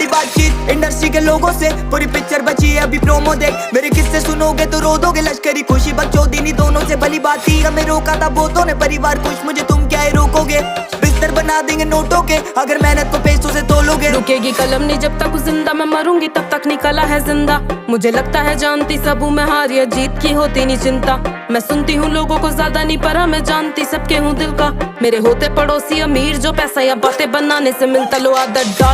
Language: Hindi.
बड़ी बातचीत इंडस्ट्री के लोगों से, पूरी पिक्चर बची है अभी प्रोमो देख। मेरे किस्से सुनोगे तो रो दोगे, लश्करी खुशी बकचोदी दोनों से भली बात थी। हमें रोका था बहुतों ने, परिवार खुश मुझे तुम क्या ही रोकोगे। बिस्तर बना देंगे नोटों के अगर मेहनत को पैसों से तोलोगे। रुकेगी कलम नहीं जब तक जिंदा, मैं मरूंगी तब तक नहीं कला है जिंदा। मुझे लगता है जानती सब हूँ मैं, हार या जीत की होती नहीं चिंता। मैं सुनती हूँ लोगों को ज्यादा नहीं परा, मैं जानती सबके हूँ दिल का। मेरे होते पड़ोसी अमीर जो पैसा या बातें बनाने से मिलता, लो आदत डाल